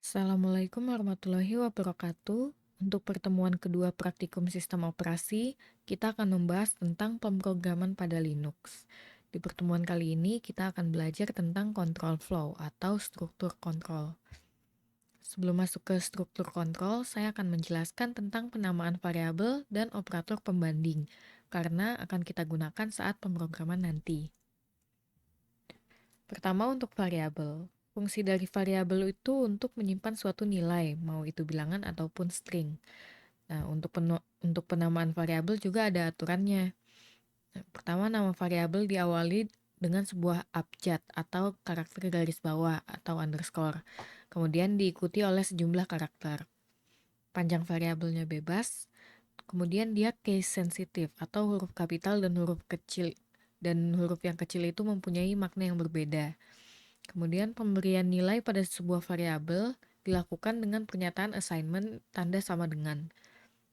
Assalamualaikum warahmatullahi wabarakatuh. Untuk pertemuan kedua praktikum sistem operasi, kita akan membahas tentang pemrograman pada Linux. Di pertemuan kali ini, kita akan belajar tentang control flow atau struktur kontrol. Sebelum masuk ke struktur kontrol, saya akan menjelaskan tentang penamaan variabel dan operator pembanding, karena akan kita gunakan saat pemrograman nanti. Pertama untuk variabel. Fungsi dari variabel itu untuk menyimpan suatu nilai, mau itu bilangan ataupun string. Nah, untuk penamaan variabel juga ada aturannya. Nah, pertama, nama variabel diawali dengan sebuah abjad atau karakter garis bawah atau underscore. Kemudian diikuti oleh sejumlah karakter. Panjang variabelnya bebas. Kemudian dia case sensitif atau huruf kapital dan huruf kecil. Dan huruf yang kecil itu mempunyai makna yang berbeda. Kemudian pemberian nilai pada sebuah variabel dilakukan dengan pernyataan assignment tanda sama dengan.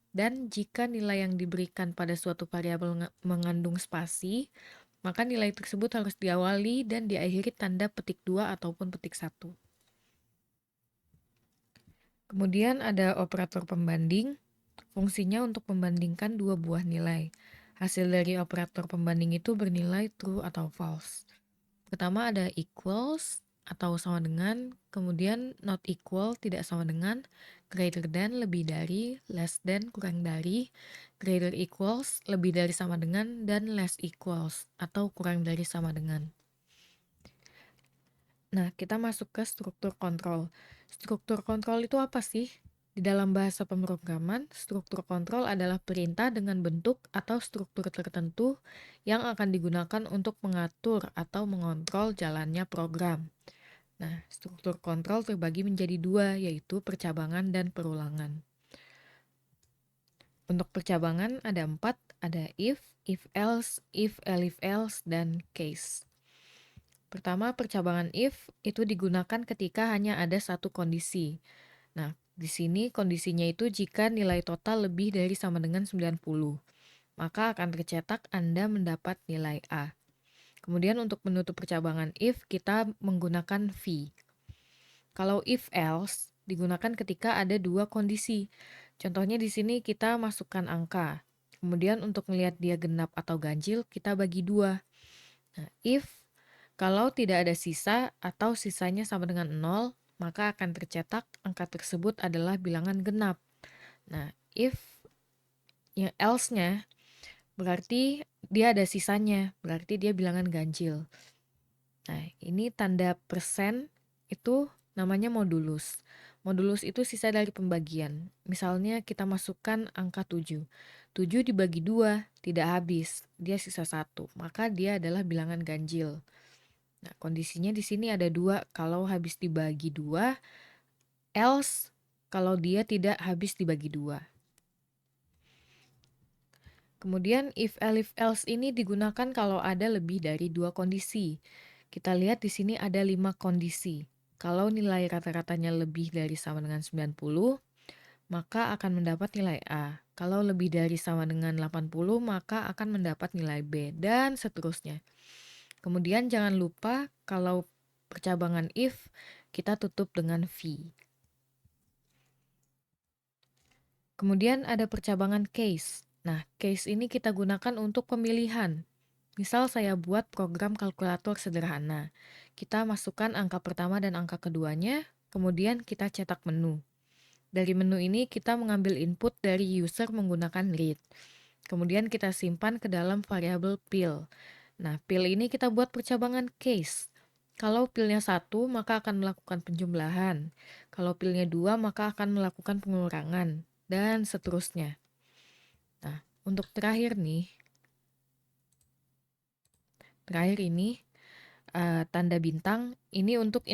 Dan jika nilai yang diberikan pada suatu variabel mengandung spasi, maka nilai tersebut harus diawali dan diakhiri tanda petik 2 ataupun petik 1. Kemudian ada operator pembanding, fungsinya untuk membandingkan dua buah nilai. Hasil dari operator pembanding itu bernilai true atau false. Pertama ada equals atau sama dengan, kemudian not equal tidak sama dengan, greater than lebih dari, less than kurang dari, greater equals lebih dari sama dengan, dan less equals atau kurang dari sama dengan. Nah, kita masuk ke struktur kontrol. Struktur kontrol itu apa sih? Di dalam bahasa pemrograman, struktur kontrol adalah perintah dengan bentuk atau struktur tertentu yang akan digunakan untuk mengatur atau mengontrol jalannya program. Nah, struktur kontrol terbagi menjadi dua, yaitu percabangan dan perulangan. Untuk percabangan ada 4, ada if else, if else, dan case. Pertama, percabangan if itu digunakan ketika hanya ada satu kondisi. Nah, di sini kondisinya itu jika nilai total lebih dari sama dengan 90, maka akan tercetak Anda mendapat nilai A. Kemudian untuk menutup percabangan if, kita menggunakan V. Kalau if else digunakan ketika ada dua kondisi. Contohnya di sini kita masukkan angka. Kemudian untuk melihat dia genap atau ganjil, kita bagi dua. Nah, if kalau tidak ada sisa atau sisanya sama dengan 0, maka akan tercetak angka tersebut adalah bilangan genap. Nah, if yang else-nya berarti dia ada sisanya, berarti dia bilangan ganjil. Nah, ini tanda persen itu namanya modulus. Modulus itu sisa dari pembagian. Misalnya kita masukkan angka 7. 7 dibagi 2, tidak habis. Dia sisa 1, maka dia adalah bilangan ganjil. Nah, kondisinya di sini ada 2 kalau habis dibagi 2, else kalau dia tidak habis dibagi 2. Kemudian if else ini digunakan kalau ada lebih dari 2 kondisi. Kita lihat di sini ada 5 kondisi. Kalau nilai rata-ratanya lebih dari sama dengan 90, maka akan mendapat nilai A. Kalau lebih dari sama dengan 80, maka akan mendapat nilai B, dan seterusnya. Kemudian jangan lupa kalau percabangan if, kita tutup dengan V. Kemudian ada percabangan case. Nah, case ini kita gunakan untuk pemilihan. Misal saya buat program kalkulator sederhana. Kita masukkan angka pertama dan angka keduanya, kemudian kita cetak menu. Dari menu ini kita mengambil input dari user menggunakan read. Kemudian kita simpan ke dalam variabel pil. Nah, pil ini kita buat percabangan case. Kalau pilnya 1, maka akan melakukan penjumlahan. Kalau pilnya 2, maka akan melakukan pengurangan. Dan seterusnya. Nah, untuk terakhir ini, tanda bintang, ini untuk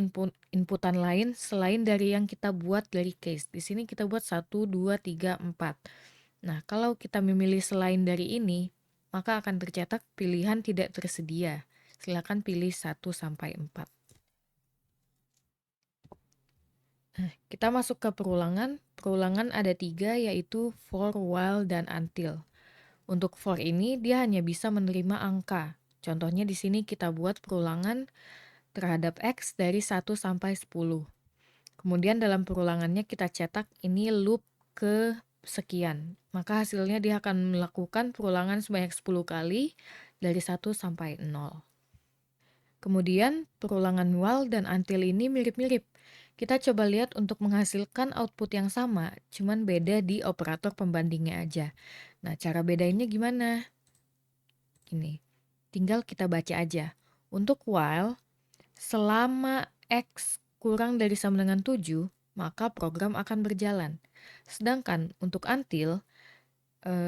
inputan lain selain dari yang kita buat dari case. Di sini kita buat 1, 2, 3, 4. Nah, kalau kita memilih selain dari ini, maka akan tercetak pilihan tidak tersedia. Silakan pilih 1 sampai 4. Nah, kita masuk ke perulangan. Perulangan ada 3, yaitu for, while, dan until. Untuk for ini, dia hanya bisa menerima angka. Contohnya di sini kita buat perulangan terhadap X dari 1 sampai 10. Kemudian dalam perulangannya kita cetak ini loop ke sekian. Maka hasilnya dia akan melakukan perulangan sebanyak 10 kali dari 1 sampai 0. Kemudian perulangan while dan until ini mirip-mirip. Kita coba lihat untuk menghasilkan output yang sama, cuman beda di operator pembandingnya aja. Nah, cara bedainnya gimana? Ini, tinggal kita baca aja. Untuk while, selama X kurang dari sama dengan 7, maka program akan berjalan. Sedangkan untuk until,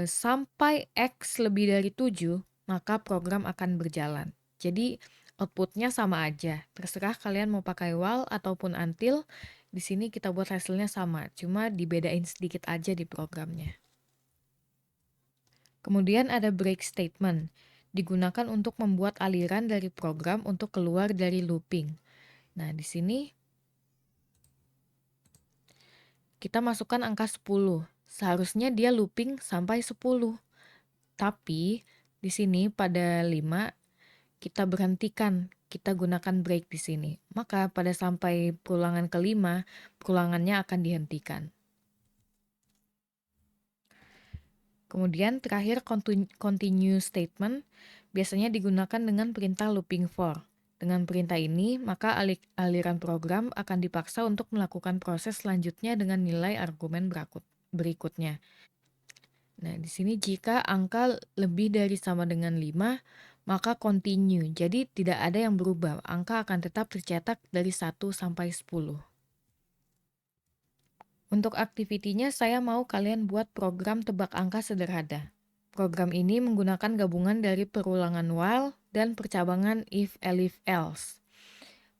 sampai X lebih dari 7, maka program akan berjalan. Jadi outputnya sama aja. Terserah kalian mau pakai while ataupun until. Di sini kita buat hasilnya sama, cuma dibedain sedikit aja di programnya. Kemudian ada break statement, digunakan untuk membuat aliran dari program untuk keluar dari looping. Nah, di sini kita masukkan angka 10. Seharusnya dia looping sampai 10. Tapi di sini pada 5 kita berhentikan, kita gunakan break di sini. Maka pada sampai perulangan kelima, perulangannya akan dihentikan. Kemudian terakhir continue statement biasanya digunakan dengan perintah looping for. Dengan perintah ini, maka aliran program akan dipaksa untuk melakukan proses selanjutnya dengan nilai argumen berikutnya. Nah, di sini jika angka lebih dari sama dengan 5, maka continue. Jadi tidak ada yang berubah. Angka akan tetap tercetak dari 1 sampai 10. Untuk aktivitinya saya mau kalian buat program tebak angka sederhana. Program ini menggunakan gabungan dari perulangan while dan percabangan if, elif, else.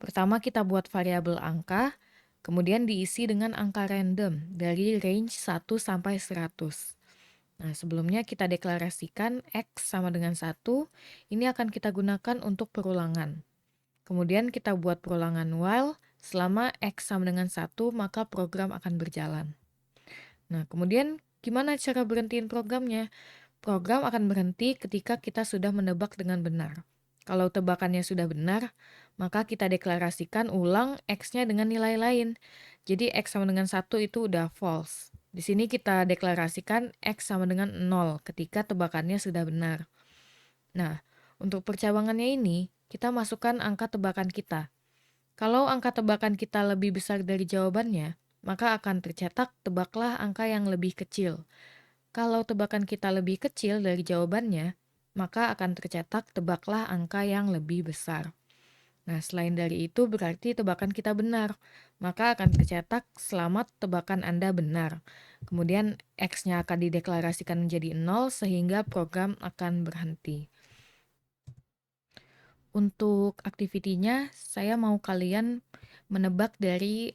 Pertama kita buat variabel angka, kemudian diisi dengan angka random dari range 1 sampai 100. Nah, sebelumnya kita deklarasikan X sama dengan 1, ini akan kita gunakan untuk perulangan. Kemudian kita buat perulangan while, selama X sama dengan 1, maka program akan berjalan. Nah, kemudian gimana cara berhentiin programnya? Program akan berhenti ketika kita sudah menebak dengan benar. Kalau tebakannya sudah benar, maka kita deklarasikan ulang X-nya dengan nilai lain. Jadi X sama dengan 1 itu udah false. Di sini kita deklarasikan X sama dengan 0 ketika tebakannya sudah benar. Nah, untuk percabangannya ini, kita masukkan angka tebakan kita. Kalau angka tebakan kita lebih besar dari jawabannya, maka akan tercetak tebaklah angka yang lebih kecil. Kalau tebakan kita lebih kecil dari jawabannya, maka akan tercetak tebaklah angka yang lebih besar. Nah, selain dari itu berarti tebakan kita benar, maka akan tercetak selamat tebakan Anda benar. Kemudian X-nya akan dideklarasikan menjadi 0 sehingga program akan berhenti. Untuk aktivitinya, saya mau kalian menebak dari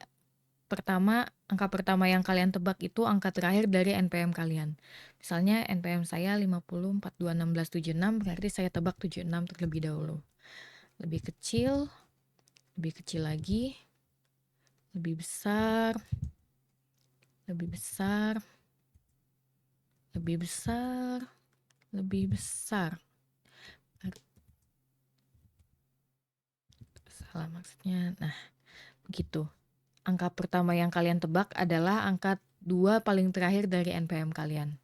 angka pertama yang kalian tebak itu angka terakhir dari NPM kalian. Misalnya NPM saya 50421676, berarti saya tebak 76 terlebih dahulu. Lebih kecil lagi, lebih besar, lebih besar, lebih besar, lebih besar. Salah maksudnya. Nah, begitu. Angka pertama yang kalian tebak adalah angka 2 paling terakhir dari NPM kalian.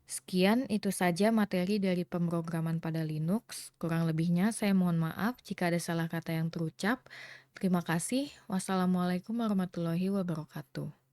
Sekian, itu saja materi dari pemrograman pada Linux. Kurang lebihnya saya mohon maaf jika ada salah kata yang terucap. Terima kasih. Wassalamualaikum warahmatullahi wabarakatuh.